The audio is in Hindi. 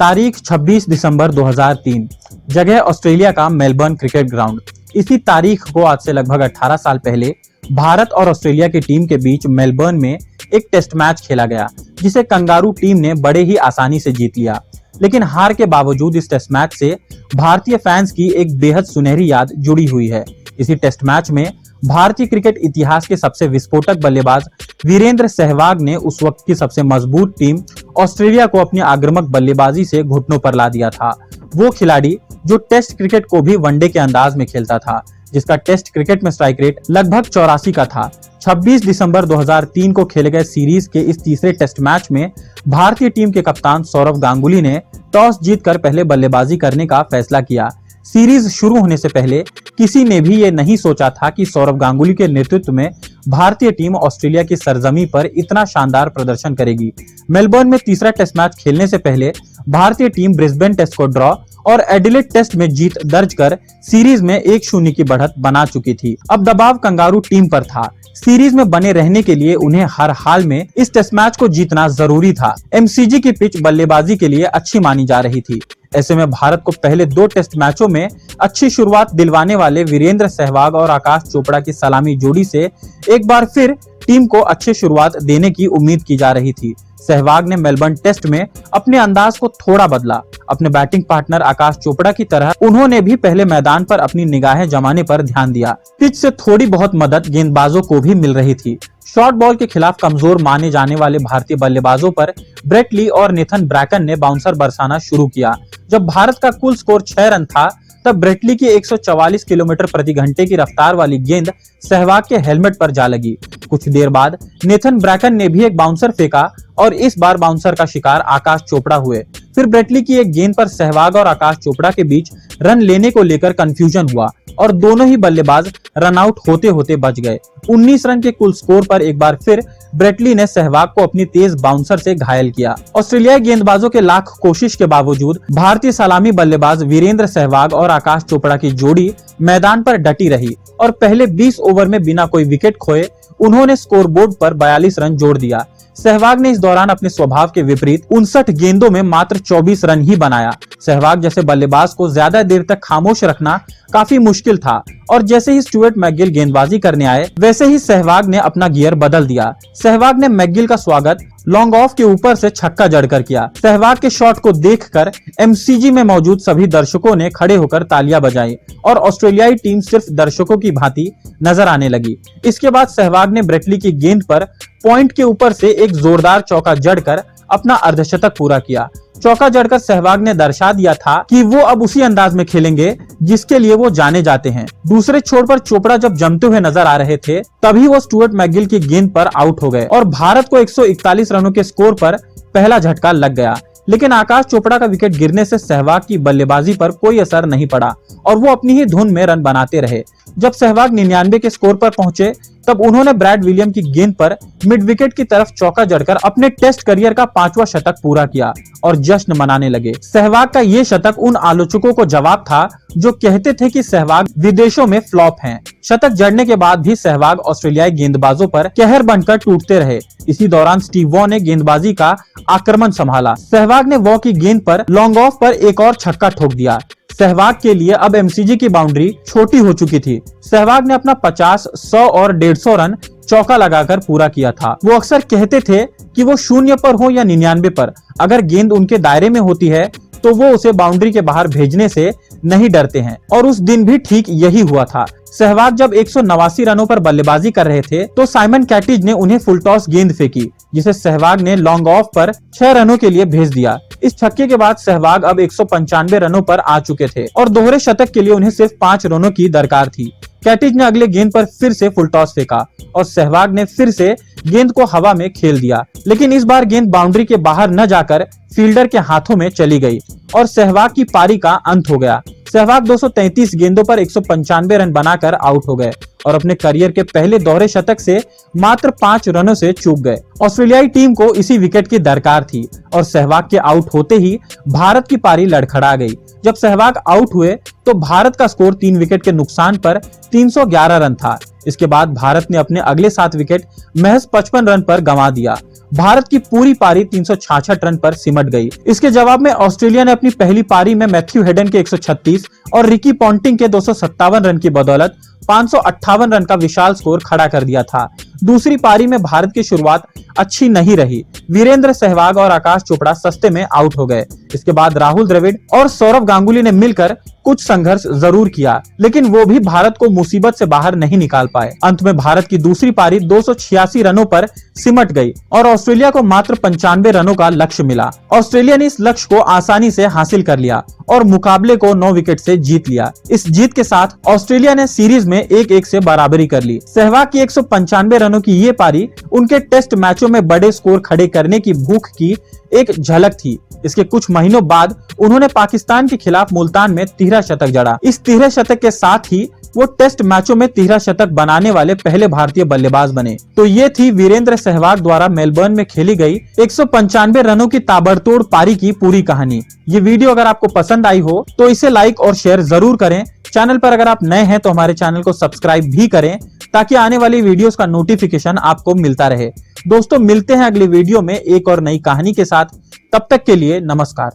तारीख 26 दिसंबर 2003, जगह ऑस्ट्रेलिया का मेलबर्न क्रिकेट ग्राउंड। इसी तारीख को आज से लगभग 18 साल पहले भारत और ऑस्ट्रेलिया की टीम के बीच मेलबर्न में एक टेस्ट मैच खेला गया, जिसे कंगारू टीम ने बड़े ही आसानी से जीत लिया। लेकिन हार के बावजूद इस टेस्ट मैच से भारतीय फैंस की एक बेहद सुनहरी याद जुड़ी हुई है। इसी टेस्ट मैच में भारतीय क्रिकेट इतिहास के सबसे विस्फोटक बल्लेबाज वीरेंद्र सहवाग ने उस वक्त की सबसे मजबूत टीम ऑस्ट्रेलिया को अपनी आक्रामक बल्लेबाजी से घुटनों पर ला दिया था। वो खिलाड़ी जो टेस्ट क्रिकेट को भी वनडे के अंदाज में खेलता था, जिसका टेस्ट क्रिकेट में स्ट्राइक रेट लगभग 84 का था। 26 दिसंबर 2003 को खेले गए सीरीज के इस तीसरे टेस्ट मैच में भारतीय टीम के कप्तान सौरव गांगुली ने टॉस जीतकर पहले बल्लेबाजी करने का फैसला किया। सीरीज शुरू होने से पहले किसी ने भी ये नहीं सोचा था कि सौरव गांगुली के नेतृत्व में भारतीय टीम ऑस्ट्रेलिया की सरजमी पर इतना शानदार प्रदर्शन करेगी। मेलबर्न में तीसरा टेस्ट मैच खेलने से पहले भारतीय टीम ब्रिस्बेन टेस्ट को ड्रॉ और एडिलेड टेस्ट में जीत दर्ज कर सीरीज में 1-0 की बढ़त बना चुकी थी। अब दबाव कंगारू टीम पर था। सीरीज में बने रहने के लिए उन्हें हर हाल में इस टेस्ट मैच को जीतना जरूरी था। एमसीजी की पिच बल्लेबाजी के लिए अच्छी मानी जा रही थी। ऐसे में भारत को पहले 2 टेस्ट मैचों में अच्छी शुरुआत दिलवाने वाले वीरेंद्र सहवाग और आकाश चोपड़ा की सलामी जोड़ी से एक बार फिर टीम को अच्छी शुरुआत देने की उम्मीद की जा रही थी। सहवाग ने मेलबर्न टेस्ट में अपने अंदाज को थोड़ा बदला। अपने बैटिंग पार्टनर आकाश चोपड़ा की तरह उन्होंने भी पहले मैदान पर अपनी निगाहें जमाने पर ध्यान दिया। पिच से थोड़ी बहुत मदद गेंदबाजों को भी मिल रही थी। शॉर्ट बॉल के खिलाफ कमजोर माने जाने वाले भारतीय बल्लेबाजों पर ब्रेट ली और नेथन ब्रैकन ने बाउंसर बरसाना शुरू किया। जब भारत का कुल स्कोर 6 रन था, तब ब्रेट ली की 144 किलोमीटर प्रति घंटे की रफ्तार वाली गेंद सहवाग के हेलमेट पर जा लगी। कुछ देर बाद नेथन ब्रैकन ने भी एक बाउंसर फेंका और इस बार बाउंसर का शिकार आकाश चोपड़ा हुए। फिर ब्रेट ली की एक गेंद पर सहवाग और आकाश चोपड़ा के बीच रन लेने को लेकर कंफ्यूजन हुआ और दोनों ही बल्लेबाज रन आउट होते होते बच गए। 19 रन के कुल स्कोर पर एक बार फिर ब्रेट ली ने सहवाग को अपनी तेज बाउंसर से घायल किया। ऑस्ट्रेलियाई गेंदबाजों के लाख कोशिश के बावजूद भारतीय सलामी बल्लेबाज वीरेंद्र सहवाग और आकाश चोपड़ा की जोड़ी मैदान पर डटी रही और पहले 20 ओवर में बिना कोई विकेट खोए उन्होंने स्कोरबोर्ड पर 42 रन जोड़ दिया। सहवाग ने इस दौरान अपने स्वभाव के विपरीत 59 गेंदों में मात्र 24 रन ही बनाया। सहवाग जैसे बल्लेबाज को ज्यादा देर तक खामोश रखना काफी मुश्किल था और जैसे ही स्टुअर्ट मैकगिल गेंदबाजी करने आए, वैसे ही सहवाग ने अपना गियर बदल दिया। सहवाग ने मैकगिल का स्वागत लॉन्ग ऑफ के ऊपर से छक्का जड़कर किया। सहवाग के शॉट को देखकर एमसीजी में मौजूद सभी दर्शकों ने खड़े होकर तालियां बजाई और ऑस्ट्रेलियाई टीम सिर्फ दर्शकों की भांति नजर आने लगी। इसके बाद सहवाग ने ब्रेट ली की गेंद पर पॉइंट के ऊपर से एक जोरदार चौका जड़कर अपना अर्धशतक पूरा किया। चौका जड़कर सहवाग ने दर्शा दिया था कि वो अब उसी अंदाज में खेलेंगे जिसके लिए वो जाने जाते हैं। दूसरे छोर पर चोपड़ा जब जमते हुए नजर आ रहे थे, तभी वो स्टुअर्ट मैकगिल की गेंद पर आउट हो गए और भारत को 141 रनों के स्कोर पर पहला झटका लग गया। लेकिन आकाश चोपड़ा का विकेट गिरने से सहवाग की बल्लेबाजी पर कोई असर नहीं पड़ा और वो अपनी ही धुन में रन बनाते रहे। जब सहवाग 99 के स्कोर पर पहुंचे, तब उन्होंने ब्रैड विलियम की गेंद पर मिड विकेट की तरफ चौका जड़कर अपने टेस्ट करियर का 5वां शतक पूरा किया और जश्न मनाने लगे। सहवाग का ये शतक उन आलोचकों को जवाब था जो कहते थे कि सहवाग विदेशों में फ्लॉप हैं। शतक जड़ने के बाद भी सहवाग ऑस्ट्रेलियाई गेंदबाजों पर कहर बनकर टूटते रहे। इसी दौरान स्टीव वॉ ने गेंदबाजी का आक्रमण संभाला। सहवाग ने वॉ की गेंद पर लॉन्ग ऑफ पर एक और छक्का ठोक दिया। सहवाग के लिए अब एमसीजी की बाउंड्री छोटी हो चुकी थी। सहवाग ने अपना 50, 100 और 150 रन चौका लगाकर पूरा किया था। वो अक्सर कहते थे कि वो 0 पर हो या 99 पर, अगर गेंद उनके दायरे में होती है तो वो उसे बाउंड्री के बाहर भेजने से नहीं डरते हैं और उस दिन भी ठीक यही हुआ था। सहवाग जब 189 रनों पर बल्लेबाजी कर रहे थे, तो साइमन कैटिज ने उन्हें फुल टॉस गेंद फेंकी, जिसे सहवाग ने लॉन्ग ऑफ पर 6 रनों के लिए भेज दिया। इस छक्के के बाद सहवाग अब 195 रनों पर आ चुके थे और दोहरे शतक के लिए उन्हें सिर्फ 5 रनों की दरकार थी। कैटिज ने अगले गेंद पर फिर से फुल टॉस फेंका और सहवाग ने फिर से गेंद को हवा में खेल दिया, लेकिन इस बार गेंद बाउंड्री के बाहर न जाकर फील्डर के हाथों में चली गई और सहवाग की पारी का अंत हो गया। सहवाग 233 गेंदों पर 195 रन बनाकर आउट हो गए और अपने करियर के पहले दोहरे शतक से मात्र 5 रनों से चूक गए। ऑस्ट्रेलियाई टीम को इसी विकेट की दरकार थी और सहवाग के आउट होते ही भारत की पारी लड़खड़ा गई। जब सहवाग आउट हुए तो भारत का स्कोर 3 विकेट के नुकसान पर 311 रन था। इसके बाद भारत ने अपने अगले 7 विकेट महज 55 रन पर गंवा दिया। भारत की पूरी पारी 366 रन पर सिमट गई। इसके जवाब में ऑस्ट्रेलिया ने अपनी पहली पारी में मैथ्यू हेडन के 136 और रिकी पॉन्टिंग के 257 रन की बदौलत 558 रन का विशाल स्कोर खड़ा कर दिया था। दूसरी पारी में भारत की शुरुआत अच्छी नहीं रही। वीरेंद्र सहवाग और आकाश चोपड़ा सस्ते में आउट हो गए। इसके बाद राहुल द्रविड़ और सौरव गांगुली ने मिलकर कुछ संघर्ष जरूर किया, लेकिन वो भी भारत को मुसीबत से बाहर नहीं निकाल पाए। अंत में भारत की दूसरी पारी 286 रनों पर सिमट गई और ऑस्ट्रेलिया को मात्र 95 रनों का लक्ष्य मिला। ऑस्ट्रेलिया ने इस लक्ष्य को आसानी से हासिल कर लिया और मुकाबले को 9 विकेट से जीत लिया। इस जीत के साथ ऑस्ट्रेलिया ने सीरीज में 1-1 से बराबरी कर ली। सहवाग की 195 रनों की ये पारी उनके टेस्ट मैचों में बड़े स्कोर खड़े करने की भूख की एक झलक थी। इसके कुछ महीनों बाद उन्होंने पाकिस्तान के खिलाफ मुल्तान में तिहरा शतक जड़ा। इस तिहरे शतक के साथ ही वो टेस्ट मैचों में तिहरा शतक बनाने वाले पहले भारतीय बल्लेबाज बने। तो ये थी वीरेंद्र सहवाग द्वारा मेलबर्न में खेली गई 195 रनों की ताबड़तोड़ पारी की पूरी कहानी। ये वीडियो अगर आपको पसंद आई हो तो इसे लाइक और शेयर जरूर करें। चैनल पर अगर आप नए हैं तो हमारे चैनल को सब्सक्राइब भी करें ताकि आने वाली वीडियोस का नोटिफिकेशन आपको मिलता रहे। दोस्तों, मिलते हैं अगली वीडियो में एक और नई कहानी के साथ। तब तक के लिए नमस्कार।